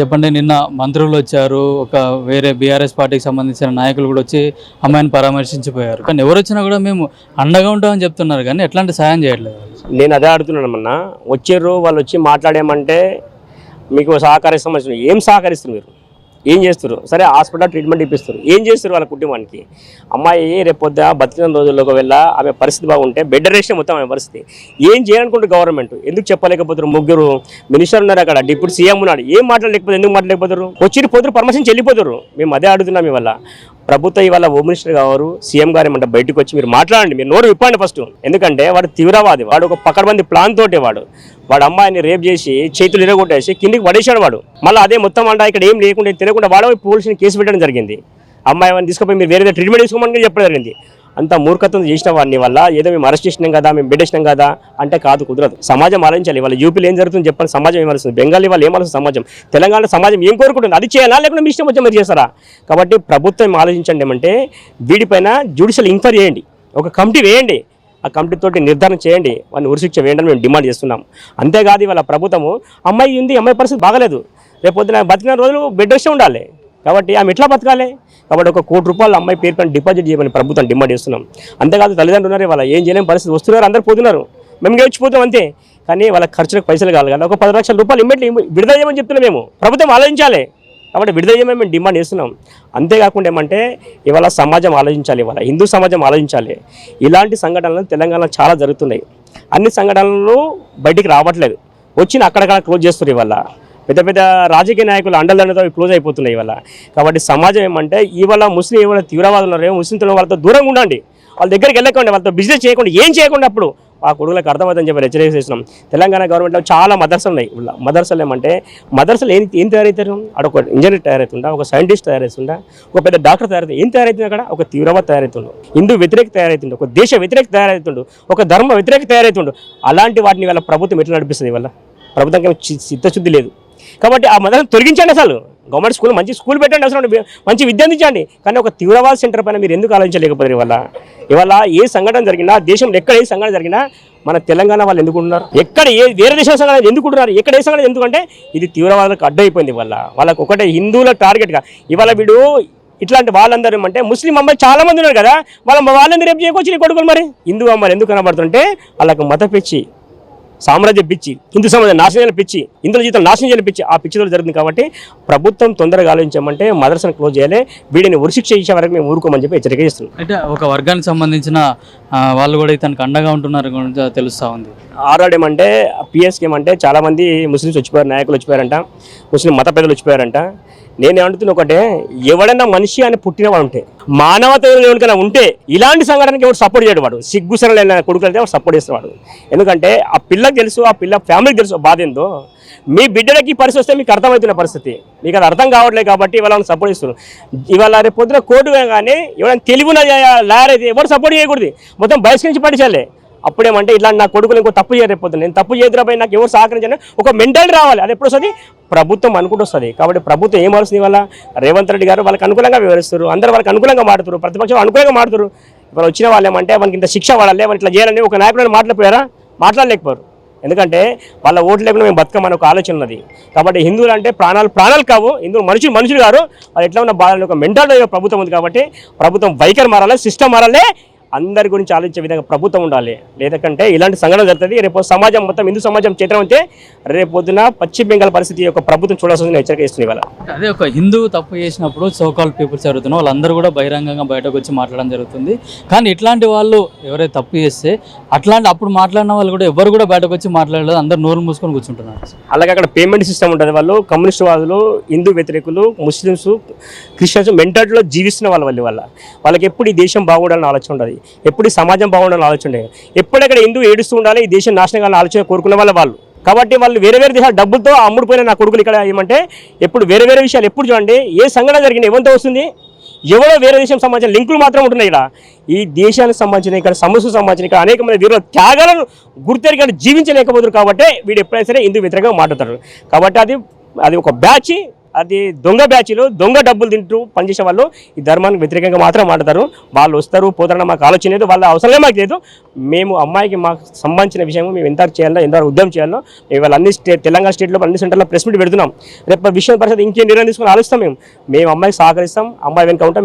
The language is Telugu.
చెప్పండి. నిన్న మంత్రులు వచ్చారు, ఒక వేరే బీఆర్ఎస్ పార్టీకి సంబంధించిన నాయకులు కూడా వచ్చి అమ్మాయిని పరామర్శించిపోయారు. కానీ ఎవరు వచ్చినా కూడా మేము అండగా ఉంటామని చెప్తున్నారు, కానీ ఎట్లాంటి సాయం చేయట్లేదు. నేను అదే అడుగుతున్నాను. మొన్న వచ్చారు, వాళ్ళు వచ్చి మాట్లాడేమంటే మీకు సహకరిస్తామని ఏం సహకరిస్తారు, మీరు ఏం చేస్తారు? సరే హాస్పిటల్ ట్రీట్మెంట్ ఇప్పిస్తారు, ఏం చేస్తారు వాళ్ళ కుటుంబానికి? అమ్మాయి రేపొద్దు బతికిన రోజుల్లోకి వెళ్ళా ఆమె పరిస్థితి బాగుంటే బెడ్ రెస్ట్ మొత్తం ఆమె పరిస్థితి ఏం చేయాలనుకుంటారు గవర్నమెంట్? ఎందుకు చెప్పలేకపోతారు? ముగ్గురు మినిస్టర్ ఉన్నారు అక్కడ, డిప్యూటీ సీఎం ఉన్నాడు, ఏం మాట్లాడలేకపోతే ఎందుకు మాట్లాడలేకపోతారు? వచ్చి పోతారు, పర్మిషన్ చెల్లిపోతారు. మేము అదే అడుగుతున్నాం. ఇవాళ ప్రభుత్వం ఇవాళ హోమ్ మినిస్టర్ గారు సీఎం గారు ఏమంటే బయటకు వచ్చి మీరు మాట్లాడండి, మీరు నోరు విప్పండి ఫస్ట్. ఎందుకంటే వాడు తీవ్రవాది, వాడు ఒక పకడ్బందీ ప్లాన్ తోటి వాడు అమ్మాయిని రేప్ చేసి చేతులు ఇరగొట్టేసి కిందికి పడేసాడు వాడు. మళ్ళీ అదే మొత్తం అంటే ఇక్కడ ఏం లేకుండా తెలియకుండా వాడు పోలీసుని కేసు పెట్టడం జరిగింది. అమ్మాయి అని తీసుకుపోయి మీరు వేరే ట్రీట్మెంట్ తీసుకోమని చెప్పడం జరిగింది. అంత మూర్ఖత్వం చేసిన వాడిని వల్ల ఏదో మేము అరెస్ట్ చేసినాం కదా, మేము బిడ్డేసినాం కదా అంటే కాదు, కుదరదు. సమాజం ఆలోచించాలి. వాళ్ళ యూపీలో ఏం జరుగుతుంది చెప్పండి, సమాజం ఏమలుస్తుంది, బెంగాలీ వాళ్ళు ఏమలుస్తుంది సమాజం, తెలంగాణ సమాజం ఏం కోరుకుంటుంది, అది చేయాలా లేకుండా మీ ఇష్టం వచ్చి మీరు చేస్తారా? కాబట్టి ప్రభుత్వం ఆలోచించండి. ఏమంటే వీడిపైన జ్యుడిషియల్ ఎంక్వైరీ చేయండి, ఒక కమిటీ వేయండి, ఆ కమిటీ తోటి నిర్ధారణ చేయండి, వాడిని ఉరిశిక్ష వేయండి అని మేము డిమాండ్ చేస్తున్నాం. అంతేకాదు ఇవాళ ప్రభుత్వము అమ్మాయి ఉంది, అమ్మాయి పరిస్థితి బాగలేదు, రేపొద్దున బతికిన రోజులు బెడ్ రెస్ట్ ఉండాలి. కాబట్టి ఆమె ఎట్లా బతకాలి? కాబట్టి ₹1 కోటి అమ్మాయి పేరు పైన డిపాజిట్ చేయమని ప్రభుత్వం డిమాండ్ చేస్తున్నాం. అంతేకాదు తల్లిదండ్రులు ఉన్నారు, వాళ్ళ ఏం చేయలేని పరిస్థితి, వస్తున్నారు, అందరూ పోతున్నారు, మేము గెలిచిపోతాం అంతే. కానీ వాళ్ళ ఖర్చులకు పైసలు కావాలి కదా, ఒక ₹10 లక్షలు ఇమ్మీడియట్లీ విడుదల చేయమని చెప్తున్నాం. మేము ప్రభుత్వం ఆలోచించాలి, కాబట్టి విడుదల చేయమని మేము డిమాండ్ చేస్తున్నాం. అంతేకాకుండా ఏమంటే ఇవాళ సమాజం ఆలోచించాలి, ఇవాళ హిందూ సమాజం ఆలోచించాలి. ఇలాంటి సంఘటనలు తెలంగాణలో చాలా జరుగుతున్నాయి. అన్ని సంఘటనలు బయటికి రావట్లేదు, వచ్చిన అక్కడక్కడ క్లోజ్ చేస్తారు. ఇవాళ పెద్ద పెద్ద రాజకీయ నాయకులు అండదండతో క్లోజ్ అయిపోతున్నాయి ఇవాళ. కాబట్టి సమాజం ఏమంటే ఇవాళ ముస్లిం ఏమైనా తీవ్రవాదులు ఉన్నారో ముస్లింతో వాళ్ళతో దూరంగా ఉండండి, వాళ్ళ దగ్గరికి వెళ్ళకండి, వాళ్ళతో బిజినెస్ చేయకుండా ఏం చేయకుండా అప్పుడు ఆ కొడుకులకు అర్థమవుతుందని చెప్పి హెచ్చరిక చేస్తున్నాం. తెలంగాణ గవర్నమెంట్లో చాలా మదర్సాలు ఉన్నాయి. మదర్సాలు ఏమంటే మదర్సాలు ఏం తయారవుతారు? అక్కడ ఒక ఇంజనీర్ తయారవుతుందా, ఒక సైంటిస్ట్ తయారవుతుందా, ఒక పెద్ద డాక్టర్ తయారవుతుంది, ఏం తయారవుతుంది అక్కడ? ఒక తీవ్రవాద తయారవుతుండు, హిందూ వ్యతిరేక తయారవుతుండు, ఒక దేశ వ్యతిరేక తయారవుతుండు, ఒక ధర్మ వ్యతిరేక తయారవుతుండు. అలాంటి వాటిని వాళ్ళ ప్రభుత్వం ఎట్లా నడిపిస్తుంది? వాళ్ళ ప్రభుత్వానికి చిత్తశుద్ధి లేదు. కాబట్టి ఆ మదర్ని తొలగించండి, అసలు గవర్నమెంట్ స్కూల్ మంచి స్కూల్ పెట్టండి, అసలు మంచి విద్య అందించండి. కానీ ఒక తీవ్రవాద సెంటర్ పైన మీరు ఎందుకు ఆలోచించలేకపోతారు? ఇవాళ ఏ సంఘటన జరిగినా, దేశంలో ఎక్కడ ఏ సంఘటన జరిగినా మన తెలంగాణ వాళ్ళు ఎందుకు ఉంటున్నారు? ఎక్కడ వేరే దేశం సంఘటన ఎందుకు ఉంటున్నారు? ఎక్కడ ఏ సంఘటన ఎందుకంటే ఇది తీవ్రవాదాలకు అడ్డైపోయింది. వాళ్ళకు ఒకటే హిందువుల టార్గెట్గా ఇవాళ వీడు ఇట్లాంటి వాళ్ళందరూ అంటే ముస్లిం అమ్మాయి చాలా మంది ఉన్నారు కదా, వాళ్ళందరూ రేపు చేయకొచ్చి నీ కొడుకులు మరి హిందూ అమ్మాయిలు ఎందుకు కనబడుతుంటే వాళ్ళకు మత పిచ్చి, సామ్రాజ్యం పిచ్చి, హిందూ సమాజం నాశనం చేయాలని పిచ్చి, హిందువుల జీవితం నాశనం చేయాలని పిచ్చి, ఆ పిచ్చితో జరుగుతుంది. కాబట్టి ప్రభుత్వం తొందరగా ఆలోచించమంటే మదర్సను క్లోజ్ చేయాలి, వీడిని ఉరిశిక్ష ఇచ్చే వరకు మేము ఊరుకోమని చెప్పి హెచ్చరిక చేస్తున్నాం. అంటే ఒక వర్గానికి సంబంధించిన వాళ్ళు కూడా ఇతనికి అండగా ఉంటున్నారు తెలుస్తూ ఉంది. ఆర్ఆర్ ఏమంటే పిఎస్కి ఏమంటే చాలామంది ముస్లిమ్స్ వచ్చిపోయారు, నాయకులు వచ్చిపోయారంట, ముస్లిం మత పెద్దలు వచ్చిపోయారంట. నేను ఏమంటున్నా ఒకటే, ఎవడన్నా మనిషి అని పుట్టినవాడు ఉంటే, మానవత ఎవరికైనా ఉంటే ఇలాంటి సంఘటనకి ఎవరు సపోర్ట్ చేయడు. వాడు సిగ్గుసరైన కొడుకులు అయితే వాడు సపోర్ట్ చేసేవాడు. ఎందుకంటే ఆ పిల్లకి తెలుసు, ఆ పిల్ల ఫ్యామిలీకి తెలుసు బాధ ఏందో. మీ బిడ్డలకి పరిస్థితి వస్తే మీకు అర్థమవుతున్న పరిస్థితి, మీకు అది అర్థం కావట్లేదు కాబట్టి ఇవాళ సపోర్ట్ చేస్తున్నారు. ఇవాళ రేపు పొద్దున కోర్టు కానీ ఎవరైనా తెలివిన లాయర్ అయితే ఎవరు సపోర్ట్ చేయకూడదు, మొత్తం బహిష్కరించి పడిచాలే. అప్పుడేమంటే ఇట్లాంటి నా కొడుకులు ఇంకో తప్పు చేయలేకపోతుంది, నేను తప్పు చేతులపై నాకు ఎవరు సహకరించాను ఒక మెంటాలిటీ రావాలి. అది ఎప్పుడు వస్తుంది? ప్రభుత్వం అనుకుంటూ వస్తుంది. కాబట్టి ప్రభుత్వం ఏం వస్తుంది? ఇవాళ రేవంత్ రెడ్డి గారు వాళ్ళకి అనుకూలంగా వివరిస్తారు, అందరూ వాళ్ళకి అనుకూలంగా మాడుతారు, ప్రతిపక్షం అనుకూలంగా మాడుతారు. ఇప్పుడు వచ్చిన వాళ్ళు ఏమంటే మనకి ఇంత శిక్ష వాడాలి, వాళ్ళు ఇట్లా చేయాలని ఒక నాయకుడు మాట్లాడిపోయారా? మాట్లాడలేకపోయారు. ఎందుకంటే వాళ్ళ ఓట్లు లేకుండా మేము బతకమని ఒక ఆలోచన ఉన్నది. కాబట్టి హిందువులు అంటే ప్రాణాలు కావు, హిందువులు మనుషులు గారు, వాళ్ళు ఎట్లా ఉన్న బాధలు ఒక మెంటాలిటీ ప్రభుత్వం ఉంది. కాబట్టి ప్రభుత్వం వైఖరి మారాలి, సిస్టమ్ మారాలి, అందరి గురించి ఆలోచించే విధంగా ప్రభుత్వం ఉండాలి. లేదంటే ఇలాంటి సంఘటన జరుగుతుంది. రేపు సమాజం మొత్తం హిందూ సమాజం చేతనం అయితే రేపు పొద్దున పశ్చిమ బెంగాల్ పరిస్థితి యొక్క ప్రభుత్వం చూడాల్సిన హెచ్చరిక ఇస్తుంది. ఇవాళ అదే ఒక హిందూ తప్పు చేసినప్పుడు సోకాల్ పీపుల్స్ జరుగుతున్నారు, వాళ్ళందరూ కూడా బహిరంగంగా బయటకు వచ్చి మాట్లాడడం జరుగుతుంది. కానీ ఇట్లాంటి వాళ్ళు ఎవరైతే తప్పు చేస్తే అప్పుడు మాట్లాడిన వాళ్ళు కూడా ఎవరు కూడా బయటకు వచ్చి మాట్లాడలేదు, అందరూ నోరు మూసుకొని కూర్చుంటున్నారు. అలాగే అక్కడ పేమెంట్ సిస్టమ్ ఉంటుంది. వాళ్ళు కమ్యూనిస్ట్ వాదులు, హిందూ వ్యతిరేకులు, ముస్లిమ్స్, క్రిస్టియన్స్ మెంటాలిటీలో జీవిస్తున్న వాళ్ళకి ఎప్పుడు ఈ దేశం బాగుండాలని ఆలోచన ఉంటుంది, ఎప్పుడు ఈ సమాజం బాగుండాలని ఆలోచన ఉండేది, ఎప్పుడెక్కడ హిందూ ఏడుస్తూ ఉండాలి, ఈ దేశం నాశనం కావాలని ఆలోచన కోరుకునే వాళ్ళు. కాబట్టి వాళ్ళు వేరే దేశాల డబ్బులతో అమ్ముడుపోయిన నా కొడుకులు ఇక్కడ ఏమంటే ఎప్పుడు వేరే విషయాలు ఎప్పుడు చూడండి, ఏ సంఘటన జరిగినా ఎవరితో వస్తుంది, ఎవరో వేరే దేశం సంబంధించిన లింకులు మాత్రం ఉంటున్నాయి. ఇక్కడ ఈ దేశానికి సంబంధించిన, ఇక్కడ సమస్యకు సంబంధించిన, ఇక్కడ అనేక మంది వీరుల త్యాగాలను గుర్తెరిగి జీవించలేకపోతున్నారు. కాబట్టి వీడు ఎప్పుడైనా సరే హిందూ వ్యతిరేకంగా మాట్లాడతారు. కాబట్టి అది ఒక బ్యాచ్, అది దొంగ బ్యాచ్లు, దొంగ డబ్బులు తింటూ పనిచేసే వాళ్ళు ఈ ధర్మానికి వ్యతిరేకంగా మాత్రం మాట్లాడతారు. వాళ్ళు వస్తారు పోతారన్న మాకు ఆలోచన లేదు, వాళ్ళ అవసరమే మాకు లేదు. మేము అమ్మాయికి మాకు సంబంధించిన విషయం మేము ఎంత చేయాలో, ఎంత ఉద్యమం చేయాలో ఇవాళ అన్ని తెలంగాణ స్టేట్లో అన్ని సెంటర్లో ప్రెస్ మీట్ పెడుతున్నాం. రేపు విషయం పరిస్థితి ఇంకేం నిర్ణయం తీసుకుని ఆలోచిస్తాం. మేము అమ్మాయికి సహకరిస్తాం, అమ్మాయి వెనుక ఉంటాం. మేము